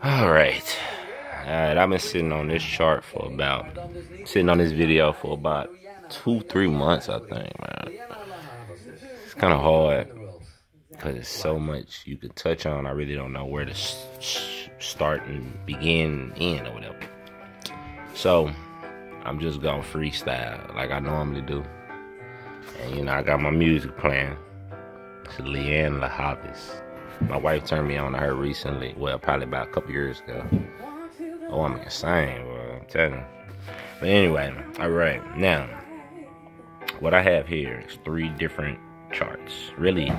Alright. I've been sitting on this video for about 2-3 months, I think, man. It's kind of hard because there's so much you could touch on. I really don't know where to start and begin and end or whatever. So, I'm just gonna freestyle like I normally do. And, you know, I got my music playing. It's Leanne La Havis. My wife turned me on to her recently. Well, probably about a couple years ago. Oh, I'm insane, bro. I'm telling you. But anyway, alright. Now, what I have here is 3 different charts. Really,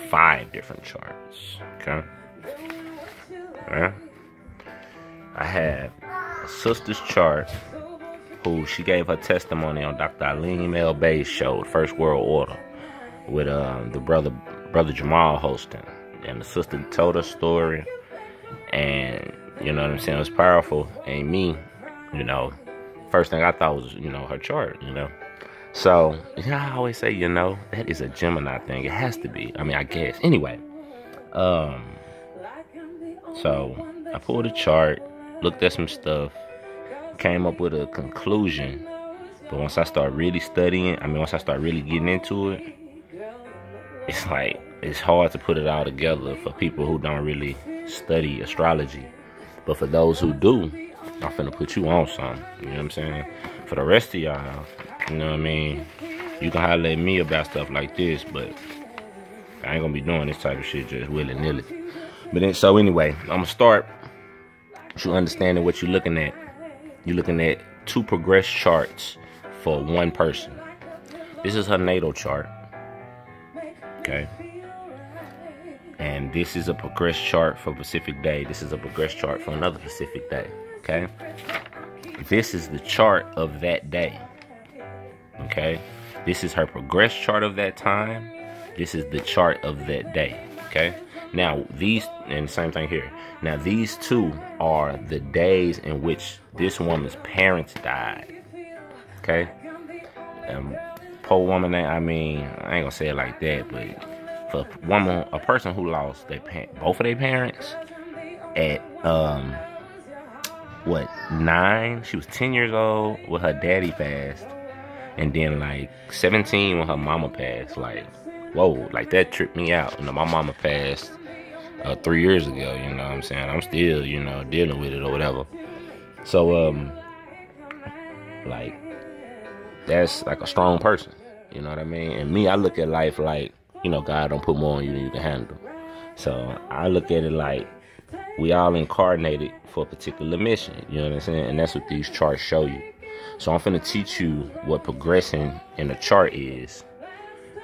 5 different charts. Okay? Alright? I have a sister's chart who she gave her testimony on Dr. Eileen Mel Bay's show, First World Order, with the Bro Jamal hosting. And the sister told her story, and you know what I'm saying, it was powerful. And me, you know, first thing I thought was, you know, her chart, you know. So, you know, I always say, you know, that is a Gemini thing. It has to be. I mean, I guess. Anyway, so I pulled a chart, looked at some stuff, came up with a conclusion. But once I start really studying, once I start really getting into it, it's like, it's hard to put it all together for people who don't really study astrology. But for those who do, I'm finna put you on something. You know what I'm saying? For the rest of y'all, you know what I mean? You can holler at me about stuff like this, but I ain't gonna be doing this type of shit just willy-nilly. But then, so anyway, I'm gonna start with you understanding what you're looking at. You're looking at 2 progressed charts for one person. This is her natal chart. Okay. And this is a progressed chart for Pacific Day. This is a progressed chart for another Pacific Day. Okay. This is the chart of that day. Okay. This is her progressed chart of that time. This is the chart of that day. Okay. Now these, and same thing here. Now these 2 are the days in which this woman's parents died. Okay. Poor woman, I mean, I ain't gonna say it like that, but for a person who lost both of their parents at 9, she was 10 years old when her daddy passed, and then like 17 when her mama passed. Like, whoa, like that tripped me out. You know, my mama passed 3 years ago. You know what I'm saying? I'm still, you know, dealing with it or whatever. So like, that's like a strong person. You know what I mean? And me, I look at life like, you know, God don't put more on you than you can handle. So I look at it like we all incarnated for a particular mission. You know what I'm saying? And that's what these charts show you. So I'm finna teach you what progressing in a chart is,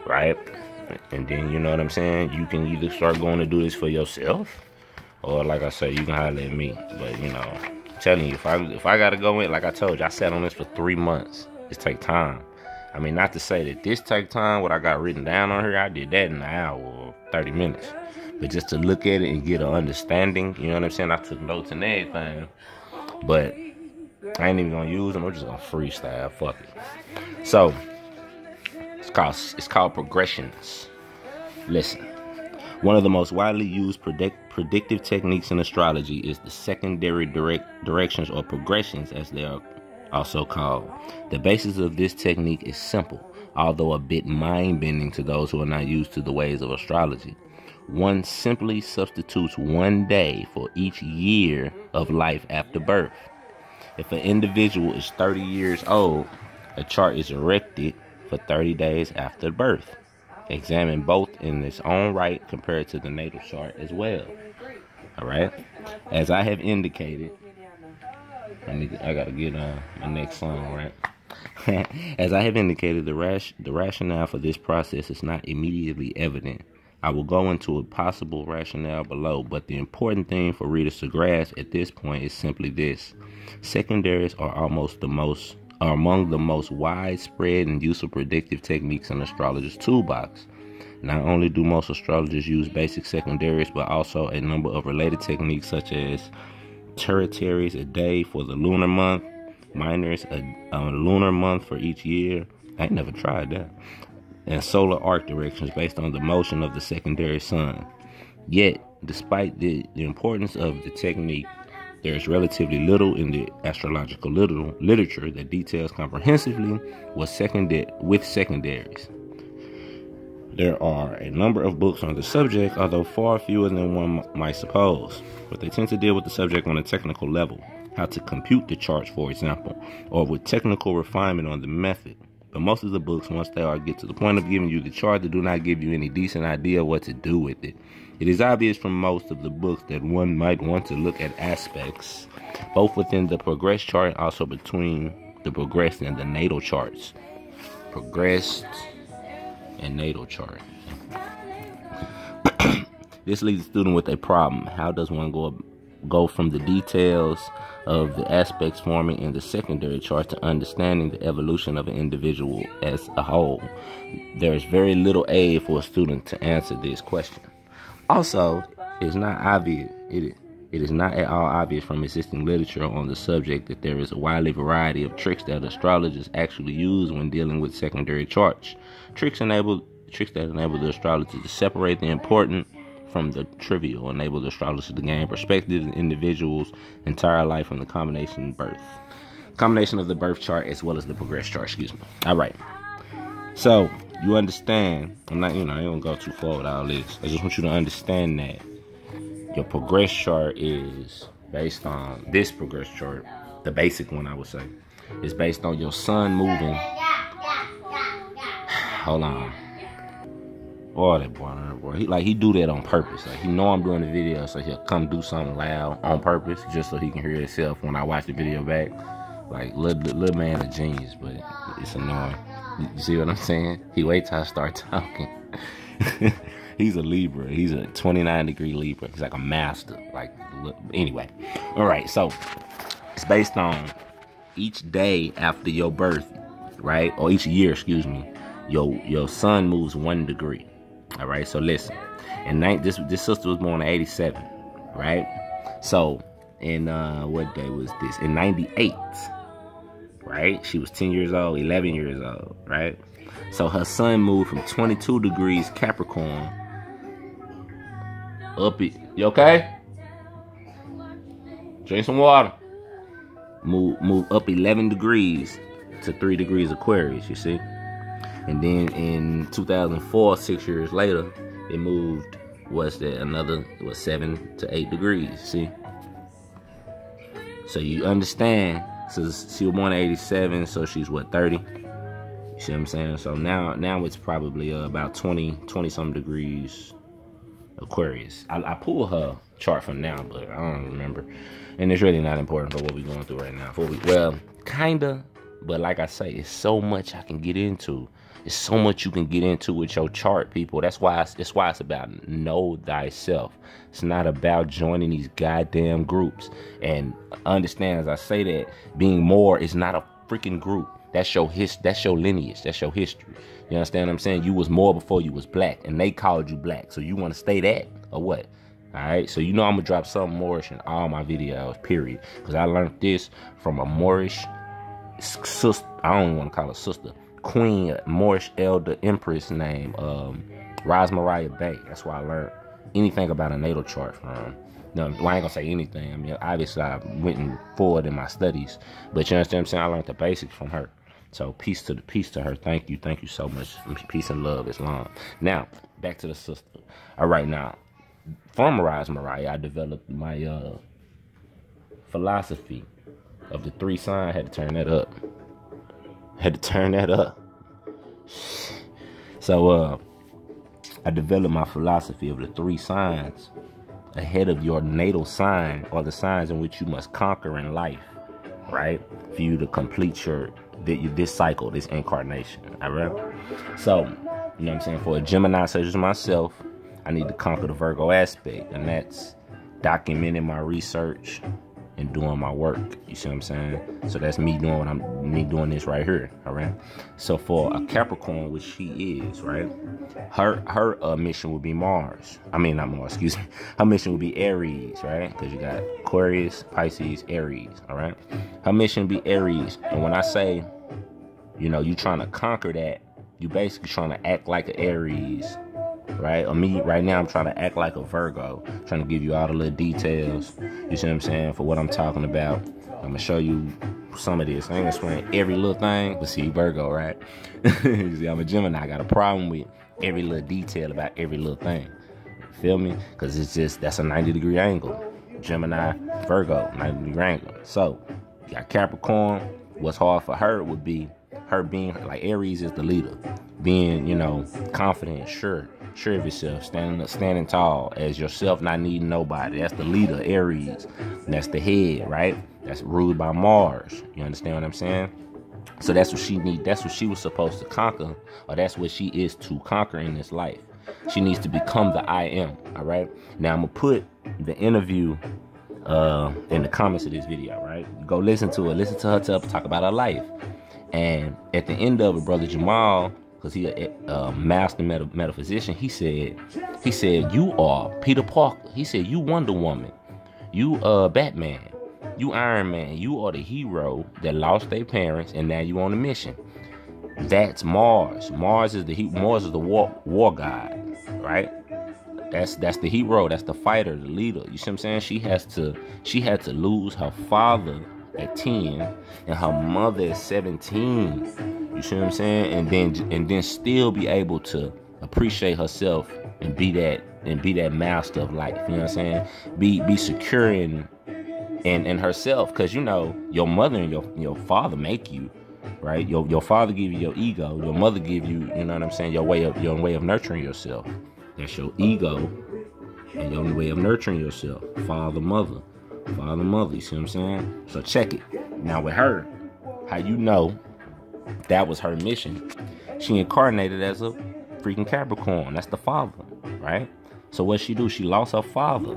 right? And then, you know what I'm saying, you can either start going to do this for yourself, or like I said, you can holler at me. But, you know, I'm telling you, if I gotta go in, like I told you, I sat on this for 3 months. It take time. I mean, not to say that this take time, what I got written down on here, I did that in an hour or 30 minutes. But just to look at it and get an understanding, you know what I'm saying? I took notes and everything. But I ain't even gonna use them. I'm just gonna freestyle. Fuck it. So, it's called progressions. Listen. One of the most widely used predictive techniques in astrology is the secondary directions, or progressions as they are also called. The basis of this technique is simple, although a bit mind-bending to those who are not used to the ways of astrology. One simply substitutes one day for each year of life after birth. If an individual is 30 years old, a chart is erected for 30 days after birth. Examine both in its own right compared to the natal chart as well. Alright? As I have indicated, I gotta get my next song, right? As I have indicated, the rationale for this process is not immediately evident. I will go into a possible rationale below, but the important thing for readers to grasp at this point is simply this. Secondaries are among the most widespread and useful predictive techniques in astrologers' toolbox. Not only do most astrologers use basic secondaries, but also a number of related techniques such as tertiaries, a day for the lunar month, minors, a lunar month for each year. I ain't never tried that. And solar arc directions based on the motion of the secondary sun. Yet, Despite the importance of the technique, there is relatively little in the astrological literature that details comprehensively with secondaries. There are a number of books on the subject, although far fewer than one might suppose, but they tend to deal with the subject on a technical level, how to compute the charts, for example, or with technical refinement on the method. But most of the books, once they get to the point of giving you the chart, they do not give you any decent idea of what to do with it. It is obvious from most of the books that one might want to look at aspects, both within the progressed chart and also between the progressed and the natal charts. Progressed and natal chart. This leaves the student with a problem. How does one go from the details of the aspects forming in the secondary chart to understanding the evolution of an individual as a whole? There is very little aid for a student to answer this question. Also, it is not at all obvious from existing literature on the subject that there is a wide variety of tricks that astrologers actually use when dealing with secondary charts. Tricks that enable the astrologer to separate the important from the trivial, enable the astrologer to gain perspective in individuals' entire life from the combination of the birth chart as well as the progress chart. All right. So you understand. I'm not, I ain't gonna go too far with all this. I just want you to understand that your progress chart is based on this progress chart, the basic one I would say, is based on your sun moving. Hold on. Oh, that boy, he do that on purpose. Like, he know I'm doing the video, so he'll come do something loud on purpose just so he can hear himself when I watch the video back. Like, little man a genius, but it's annoying. You see what I'm saying? He waits till I start talking. He's a Libra. He's a 29-degree Libra. He's like a master. Like, anyway. All right, so it's based on each day after your birth, right? Or each year, excuse me. Your sun moves 1 degree. All right, so listen. And this sister was born in 87, right? So in what day was this? In 98, right? She was 10 years old, 11 years old, right? So her sun moved from 22 degrees Capricorn up it. You okay? Drink some water. Move up 11 degrees to 3 degrees Aquarius, you see? And then in 2004, 6 years later, it moved, another 7 to 8 degrees, see? So you understand, so she was born in 87, so she's what, 30? You see what I'm saying? So now it's probably about 20 some degrees Aquarius. I pulled her chart from now, but I don't remember. And it's really not important for what we're going through right now. Well, kinda, but like I say, it's so much I can get into. There's so much you can get into with your chart, people. That's why it's about know thyself. It's not about joining these goddamn groups. And understand, as I say that, being more is not a freaking group. That's your lineage. That's your history. You understand what I'm saying? You was more before you was black, and they called you black. So you want to stay that or what? All right. So I'm gonna drop something Moorish in all my videos. Period. Because I learned this from a Moorish sister. I don't even want to call her sister. Queen, Moorish elder empress named Ras Mariah Bey. That's why I learned anything about a natal chart from. No, well, I ain't gonna say anything. I mean, obviously I went forward in my studies, but you understand what I'm saying? I learned the basics from her. So peace to her. Thank you so much. Peace and love, Islam. Now back to the sister. All right, now from Ras Mariah, I developed my philosophy of the 3 signs. I had to turn that up. So I developed my philosophy of the 3 signs ahead of your natal sign, or the signs in which you must conquer in life, right? For you to complete this cycle, this incarnation. All right. So, you know what I'm saying? For a Gemini such as myself, I need to conquer the Virgo aspect, and that's documenting my research and doing my work. You see what I'm saying? So that's me doing this right here. All right. So for a Capricorn, which she is, right? Her mission would be Mars. I mean, not Mars, excuse me. Her mission would be Aries, right? Because you got Aquarius, Pisces, Aries. All right. Her mission would be Aries. And when I say, you trying to conquer that, you basically trying to act like an Aries right? Or me right now, I'm trying to act like a Virgo, trying to give you all the little details, you see what I'm saying, for what I'm talking about. I'm gonna show you some of this. I ain't gonna explain every little thing, but see, Virgo, right? See, I'm a Gemini. I got a problem with every little detail about every little thing. Feel me? Because it's just, that's a 90-degree angle. Gemini, Virgo, 90-degree angle. So, you got Capricorn. What's hard for her would be her being, like, Aries is the leader. Being, you know, confident, sure of yourself, standing tall as yourself, not needing nobody. That's the leader, Aries. And that's the head, right? That's ruled by Mars. You understand what I'm saying? So that's what she needs. That's what she was supposed to conquer, or that's what she is to conquer in this life. She needs to become the I am. All right. Now I'm gonna put the interview in the comments of this video. Right. Go listen to it. Listen to her talk about her life. And at the end of it, Brother Jamal, because he a master metaphysician, he said you are Peter Parker. He said you Wonder Woman, you Batman, you Iron Man. You are the hero that lost their parents, and now you on a mission. That's Mars. Mars is the war god, right? That's the hero. That's the fighter, the leader. You see what I'm saying? She had to lose her father at 10 and her mother at 17. You see what I'm saying? And then still be able to appreciate herself and be that master of life. You know what I'm saying? Be secure in herself, because you know your mother and your father make you. Right, your father give you your ego. Your mother give you, you know what I'm saying, your way of nurturing yourself. That's your ego and your way of nurturing yourself. Father, mother. You see what I'm saying? So check it. Now with her, how you know that was her mission? She incarnated as a freaking Capricorn. That's the father, right? So what she do? She lost her father,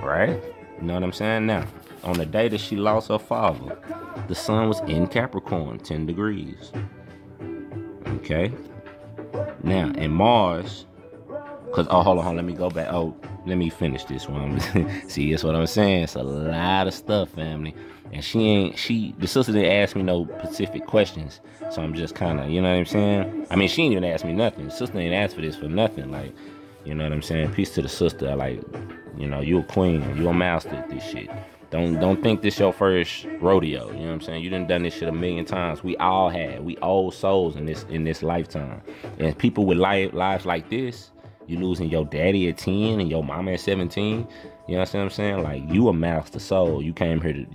right? You know what I'm saying? Now, on the day that she lost her father, the sun was in Capricorn, 10 degrees. Okay? Now, in Mars, because, hold on, let me go back. Let me finish this one. See, that's what I'm saying. It's a lot of stuff, family. And the sister didn't ask me no specific questions. So I'm just kind of, you know what I'm saying? I mean, she didn't even ask me nothing. The sister didn't ask for this for nothing. Like, you know what I'm saying? Peace to the sister. Like, you know, you a queen. You a master at this shit. Don't think this your first rodeo. You know what I'm saying? You done this shit a million times. We all have. We old souls in this lifetime. And people with lives like this, you losing your daddy at 10 and your mama at 17. You know what I'm saying? Like, you a master soul. You came here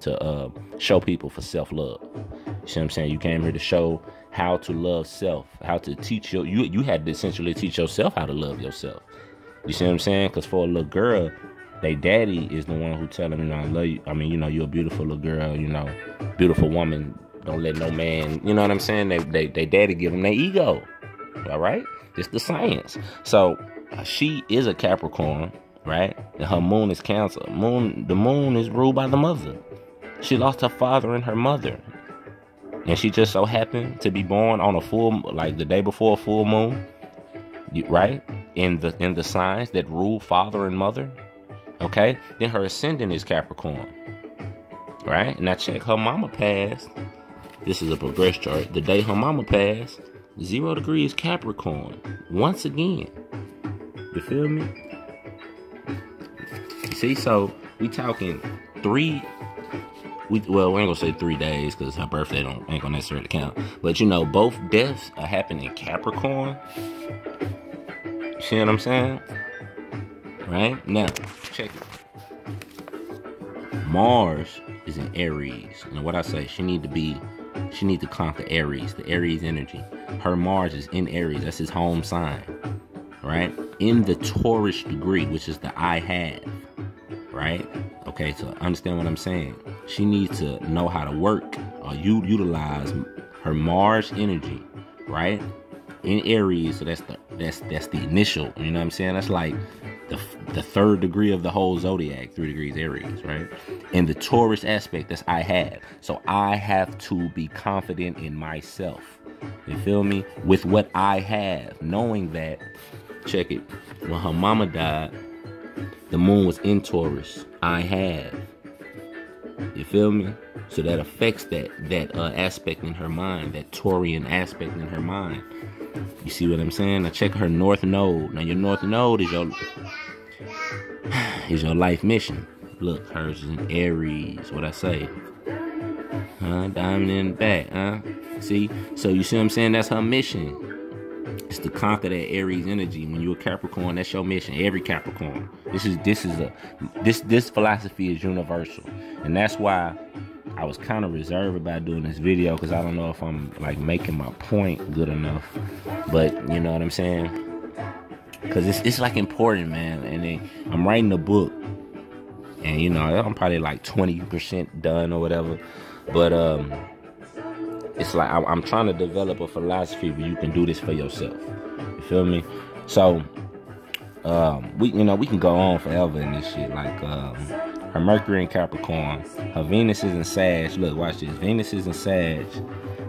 to show people for self-love. You see what I'm saying? You came here to show how to love self, how to teach you had to essentially teach yourself how to love yourself. You see what I'm saying? Because for a little girl, they daddy is the one who tell them, you know, I love you. I mean, you know, you're a beautiful little girl, you know, beautiful woman. Don't let no man, you know what I'm saying? They daddy give them their ego. All right? It's the science. So she is a Capricorn, right? And her moon is Cancer. The moon is ruled by the mother. She lost her father and her mother. And she just so happened to be born on the day before a full moon, right? In the signs that rule father and mother. Okay? Then her ascendant is Capricorn. Right? Now check, her mama passed. This is a progress chart. The day her mama passed, 0 degrees Capricorn. Once again. You feel me? See, so we talking we ain't gonna say 3 days because her birthday ain't gonna necessarily count. But you know, both deaths are happening in Capricorn. See what I'm saying? Right? Now, check it. Mars is in Aries. And what I say, she need to conquer Aries, the Aries energy. Her Mars is in Aries. That's his home sign. Right? In the Taurus degree, which is the I have. Right? Okay, so understand what I'm saying. She needs to know how to work or utilize her Mars energy, right? In Aries, so that's the initial, you know what I'm saying? That's like the third degree of the whole zodiac, 3 degrees Aries, right? In the Taurus aspect, that's I have. So I have to be confident in myself. You feel me? With what I have, knowing that, check it, when her mama died, the moon was in Taurus. I have. You feel me? So that affects that aspect in her mind, that Taurian aspect in her mind. You see what I'm saying? Now check her north node. Now your north node is your life mission. Look, hers is in Aries. What I say? Diamond in the back, See? So you see what I'm saying? That's her mission. It's to conquer that Aries energy. When you're a Capricorn, that's your mission. Every Capricorn. This philosophy is universal. And that's why I was kind of reserved about doing this video, because I don't know if I'm like making my point good enough. But you know what I'm saying? Because it's like important, man. And then I'm writing a book. And you know, I'm probably like 20% done or whatever. But it's like I'm trying to develop a philosophy where you can do this for yourself. You feel me? So we can go on forever in this shit. Like her Mercury in Capricorn, her Venus is in Sag. Look, watch this. Venus is in Sag.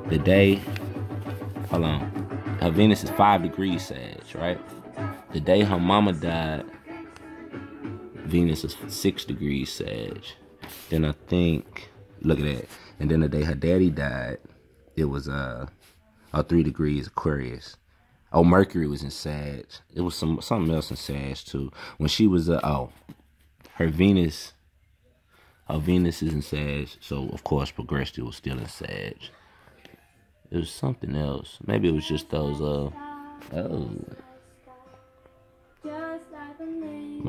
The day, hold on. Her Venus is 5 degrees Sag, right? The day her mama died, Venus is 6 degrees Sag. Then I think, look at that. And then the day her daddy died, it was 3 degrees Aquarius. Oh, Mercury was in Sag. It was something else in Sag too. When she was her Venus is in Sag. So of course Progressed was still in Sag. It was something else. Maybe it was just those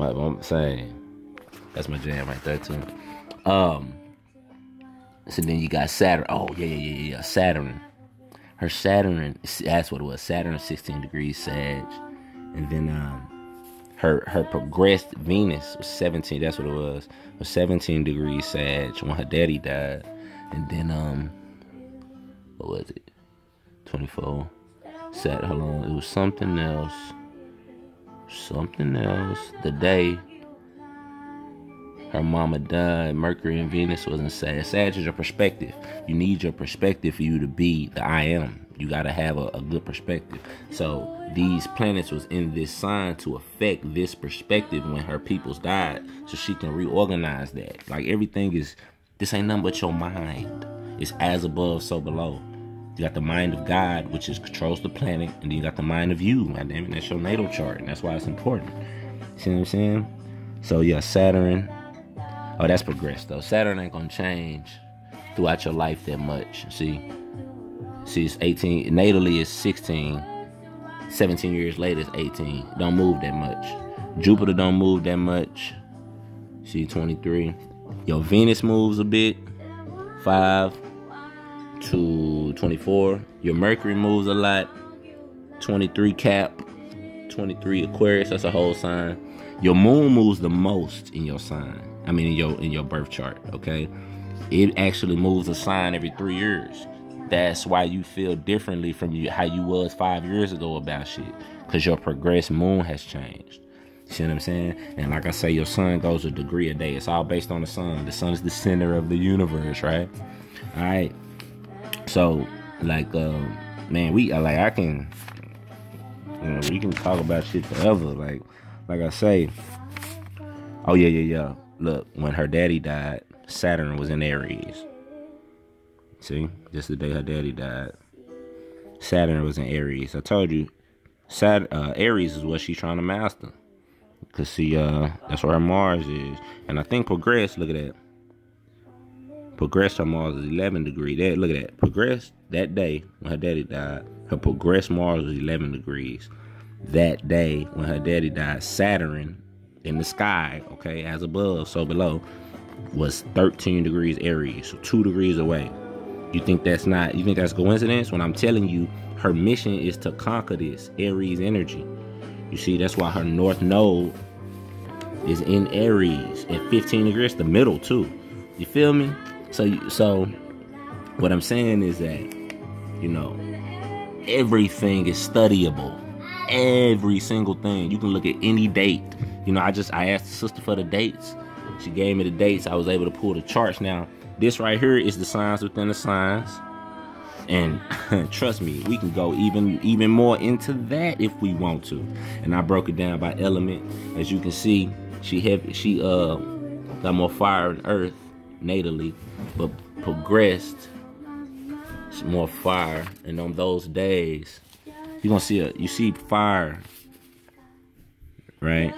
I'm saying that's my jam right there too. So then you got Saturn. Oh, yeah. Saturn. Her Saturn, that's what it was. Saturn 16 degrees Sag. And then her progressed Venus was 17. That's what it was. It was 17 degrees Sag when her daddy died. And then, what was it? 24. Hold on. It was something else. The day her mama died, Mercury and Venus was in Sag. Sag is your perspective. You need your perspective for you to be the I am. You got to have a good perspective. So these planets was in this sign to affect this perspective when her peoples died, so she can reorganize that. Like everything is, this ain't nothing but your mind. It's as above, so below. You got the mind of God, which controls the planet, and then you got the mind of you. God damn it, that's your natal chart, and that's why it's important. See what I'm saying? So yeah, Saturn. Oh, that's progressed though. Saturn ain't gonna change throughout your life that much. See, it's 18. Natally it's 16. 17 years later it's 18. Don't move that much. Jupiter don't move that much. See, 23. Your Venus moves a bit. 5 to 24. Your Mercury moves a lot. 23 Cap. 23 Aquarius. That's a whole sign. Your moon moves the most in your sign. I mean, in your birth chart, okay? It actually moves a sign every 3 years. That's why you feel differently from how you was 5 years ago about shit. Because your progressed moon has changed. See what I'm saying? And like I say, your sun goes a degree a day. It's all based on the sun. The sun is the center of the universe, right? All right. So, like, man, we can talk about shit forever. Like I say, oh yeah. Look, when her daddy died, Saturn was in Aries. See, just the day her daddy died, Saturn was in Aries. I told you, Aries is what she's trying to master. Cause see, that's where her Mars is, and I think progressed. Look at that. Progressed her Mars is 11 degrees. Look at that. Progressed that day when her daddy died. Her progressed Mars was 11 degrees. That day when her daddy died, Saturn in the sky, okay, as above, so below, was 13 degrees Aries, so 2 degrees away. You think that's coincidence? When I'm telling you, her mission is to conquer this Aries energy. You see, that's why her north node is in Aries at 15 degrees, the middle too. You feel me? So what I'm saying is that, you know, everything is studyable. Every single thing. You can look at any date. You know, I asked the sister for the dates. She gave me the dates. I was able to pull the charts. Now, this right here is the signs within the signs. And trust me, we can go even more into that if we want to. And I broke it down by element. As you can see, she got more fire in earth natally, but progressed more fire. And on those days, you're gonna see you see fire, right?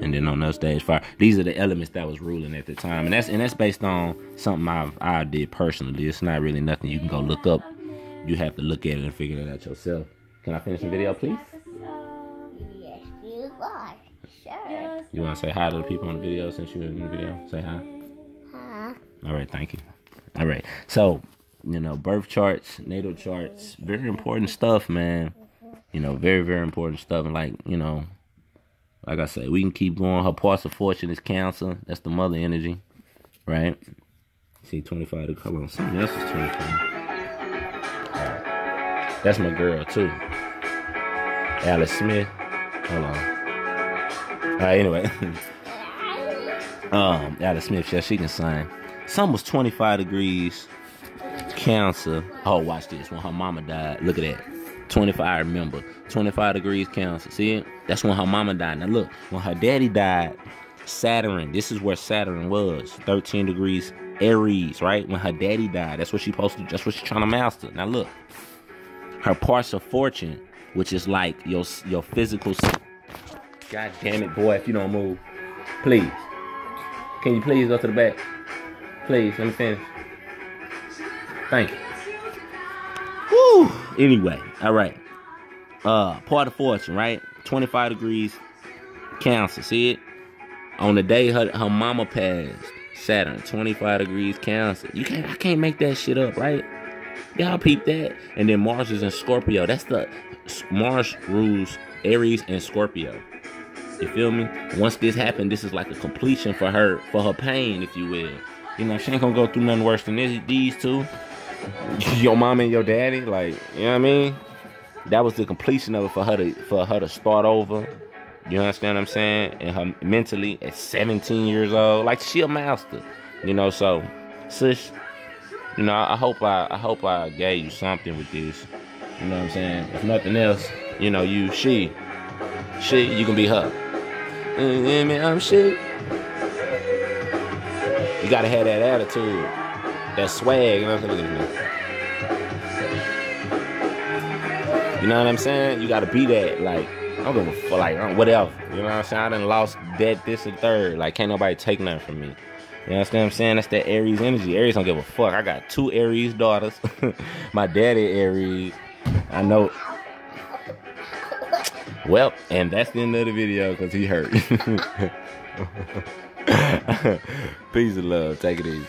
And then on those days, fire. These are the elements that was ruling at the time, and that's based on something I did personally. It's not really nothing you can go look up. You have to look at it and figure it out yourself. Can I finish the video, please? Yes, you are. Sure. You want to say hi to the people on the video since you're in the video? Say hi. Huh? All right, thank you. All right, so, you know, birth charts, natal charts, very important stuff, man. You know, very, very important stuff. And like, you know, like I said, we can keep going. Her parts of fortune is Cancer. That's the mother energy, right? See, 25 to come on. Something else is 25. Right. That's my girl, too. Alice Smith. Hold on. All right, anyway. Alice Smith, yeah, she can sign. Some was 25 degrees Cancer. Oh, watch this. When her mama died, look at that. 25, I remember. 25 degrees Cancer. See it? That's when her mama died. Now look, when her daddy died, Saturn, this is where Saturn was. 13 degrees Aries, right? When her daddy died, that's what she supposed to, that's what she's trying to master. Now look, her parts of fortune, which is like your physical. God damn it, boy, if you don't move. Please. Can you please go to the back? Please, let me finish. Thank you. Woo! Anyway, all right. Part of fortune, right? 25 degrees Cancer. See it? On the day her mama passed, Saturn, 25 degrees Cancer. I can't make that shit up, right? Y'all peep that. And then Mars is in Scorpio. That's the Mars rules Aries and Scorpio. You feel me? Once this happened, this is like a completion for her pain, if you will. You know, she ain't gonna go through nothing worse than these two. Your mom and your daddy, like, you know what I mean? That was the completion of it for her to start over. You understand what I'm saying? And her mentally at 17 years old, like, she a master. You know, so sis, you know, I hope I gave you something with this. You know what I'm saying? If nothing else, you know, she, you can be her. I'm she. You gotta have that attitude, that swag. You know what I'm saying? You gotta be that. Like, I don't give a fuck, like, whatever. You know what I'm saying? I done lost that, this, and third. Like, can't nobody take nothing from me. You understand what I'm saying? That's that Aries energy. Aries don't give a fuck. I got 2 Aries daughters. My daddy Aries. I know. Well, and that's the end of the video because he hurt. Peace and love. Take it easy.